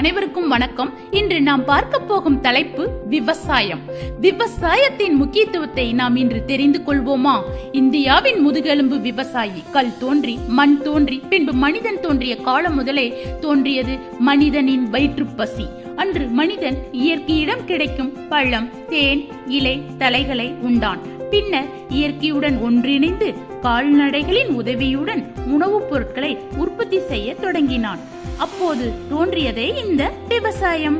அனைவருக்கும் வணக்கம். இன்று நாம் பார்க்க போகும் தலைப்பு விவசாயம். விவசாயத்தின் முக்கியத்துவத்தை நாம் இன்று தெரிந்து கொள்வோமா? இந்தியாவின் முதுகெலும்பு விவசாயி. கல் தோன்றி மண் தோன்றி பின்பு மனிதன் தோன்றிய காலம் முதலே தோன்றியது மனிதனின் வயிற்றுப்பசி. அன்று மனிதன் இயற்கையிடம் கிடைக்கும் பழம், தேன், இலை, தலைகளை உண்டான். பின்னர் இயற்கையுடன் ஒன்றிணைந்து கால்நடைகளின் உதவியுடன் உணவுப் பொருட்களை உற்பத்தி செய்ய தொடங்கினான். அப்போது தோன்றியதே இந்த விவசாயம்.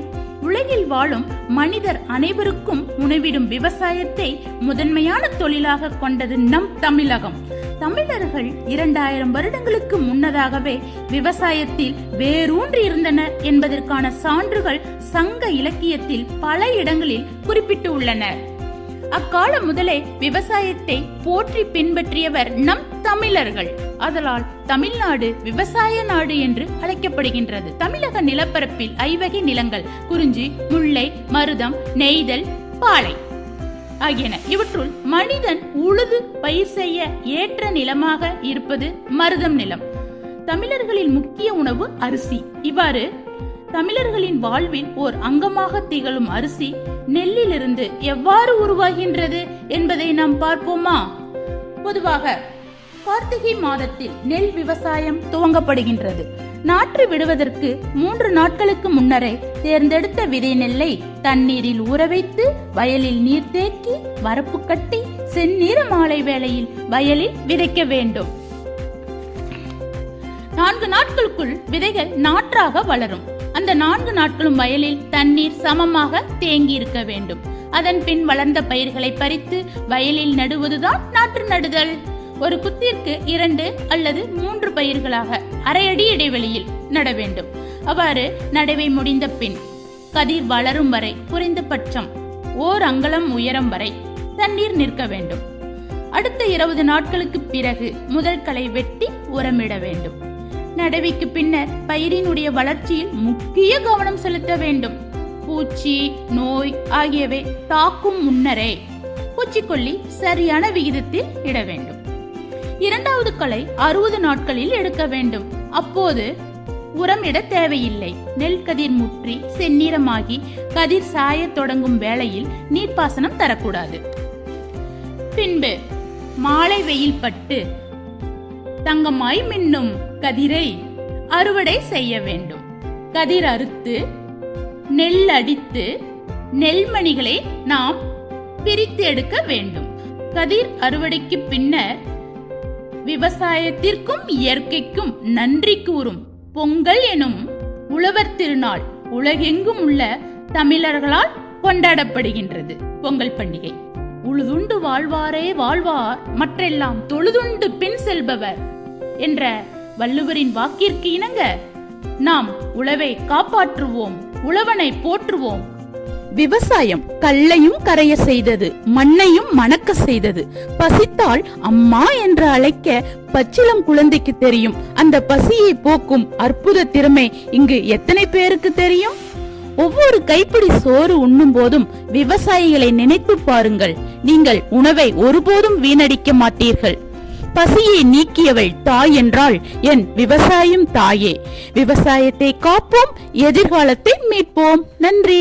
உலகில் வாழும் மனிதர் அனைவருக்கும் உணவிடும் விவசாயத்தை முதன்மையான தொழிலாக கொண்டது நம் தமிழகம். தமிழர்கள் 2000 வருடங்களுக்கு முன்னதாகவே விவசாயத்தில் வேரூன்றி இருந்தனர் என்பதற்கான சான்றுகள் சங்க இலக்கியத்தில் பல இடங்களில் குறிப்பிட்டு உள்ளனர். அக்காலம் முதலே விவசாயத்தை போற்றி பின்பற்றியவர் நம் தமிழர்கள். அதனால் தமிழ்நாடு விவசாய நாடு என்று அழைக்கப்படுகின்றது. தமிழக நிலப்பரப்பில் 5 வகை நிலங்கள்: குறிஞ்சி, முல்லை, மருதம், நெய்தல், பாலை ஆகியன. இவற்றுள் மனிதன் உழுது பயிர் செய்ய ஏற்ற நிலமாக இருப்பது மருதம் நிலம். தமிழர்களின் முக்கிய உணவு அரிசி. இவ்வாறு தமிழர்களின் வாழ்வில் ஓர் அங்கமாக திகழும் அரிசி நெல்லிலிருந்து எவ்வாறு உருவாகின்றது என்பதை நாம் பார்ப்போமா? பொதுவாக கார்த்திகை மாதத்தில் நெல் விவசாயம் துவங்கப்படுகின்றது. நாற்று விடுவதற்கு 3 நாட்களுக்கு முன்னரே தேர்ந்தெடுத்த விதை நெல்லை தண்ணீரில் ஊற வைத்து வயலில் நீர் தேக்கி வரப்பு கட்டி செந்நிற மாலை வேளையில் வயலில் விதைக்க வேண்டும். 4 நாட்களுக்குள் விதைகள் நாற்றாக வளரும். அந்த 4 நாட்களும் வயலில் தண்ணீர் சமமாக தேங்கி இருக்க வேண்டும். அதன் பின் வளர்ந்த பயிர்களை பறித்து வயலில் நடுவதுதான் நாற்று நடுதல். ஒரு குத்திற்கு 2 அல்லது 3 பயிர்களாக அரை அடி இடைவெளியில் நட வேண்டும். அவ்வாறு நடவை முடிந்த பின் கதிர் வளரும் வரை குறைந்தபட்சம் 1 அங்குலம் உயரம் வரை தண்ணீர் நிற்க வேண்டும். அடுத்த 20 நாட்களுக்கு பிறகு முதல் களை வெட்டி உரமிட வேண்டும். நடவைக்கு பின்னர் பயிரினுடைய வளர்ச்சியில் முக்கிய கவனம் செலுத்த வேண்டும். பூச்சி, நோய் ஆகியவை தாக்கும் முன்னரே பூச்சிக்கொல்லி சரியான விகிதத்தில் இட வேண்டும். 2வது களை 60 நாட்களில் எடுக்க வேண்டும். அப்போது உரமிட தேவையில்லை. நெல் கதிர் முற்றி செந்நிறமாகி கதிர் சாய தொடங்கும் வேளையில் நீர்ப்பாசனம் தரக்கூடாது. பின்பு மாலை வெயில் பட்டு தங்கமாய் மின்னும் கதிரை அறுவடை செய்ய வேண்டும். கதிர் அறுத்து நெல் அடித்து நெல்மணிகளை நாம் பிரித்து எடுக்க வேண்டும். கதிர் அறுவடைக்கு பின்னர் விவசாயத்திற்கும் இயற்கைக்கும் நன்றி கூறும் பொங்கல் எனும் உழவர் திருநாள் உலகெங்கும் உள்ள தமிழர்களால் கொண்டாடப்படுகின்றது. பொங்கல் பண்டிகை. உழுதுண்டு வாழ்வாரே வாழ்வார், மற்றெல்லாம் தொழுதுண்டு பின் செல்பவர் என்ற வள்ளுவரின் வாக்கிற்கு இணங்க நாம் உழவை காப்பாற்றுவோம், உழவனை போற்றுவோம். விவசாயம் கல்லையும் கரைய செய்தது, மண்ணையும் மணக்க செய்தது. பசித்தால் அம்மா என்று அழைக்க பச்சிளம் குழந்தைக்கு தெரியும். அந்த பசியை போக்கும் அற்புத திறமை இங்கு எத்தனை பேருக்கு தெரியும்? ஒவ்வொரு கைப்பிடி சோறு உண்ணும் போதும் விவசாயிகளை நினைத்து பாருங்கள். நீங்கள் உணவை ஒருபோதும் வீணடிக்க மாட்டீர்கள். பசியை நீக்கியவள் தாய் என்றால் என் விவசாயம் தாயே. விவசாயத்தை காப்போம், எதிர்காலத்தை மீட்போம். நன்றி.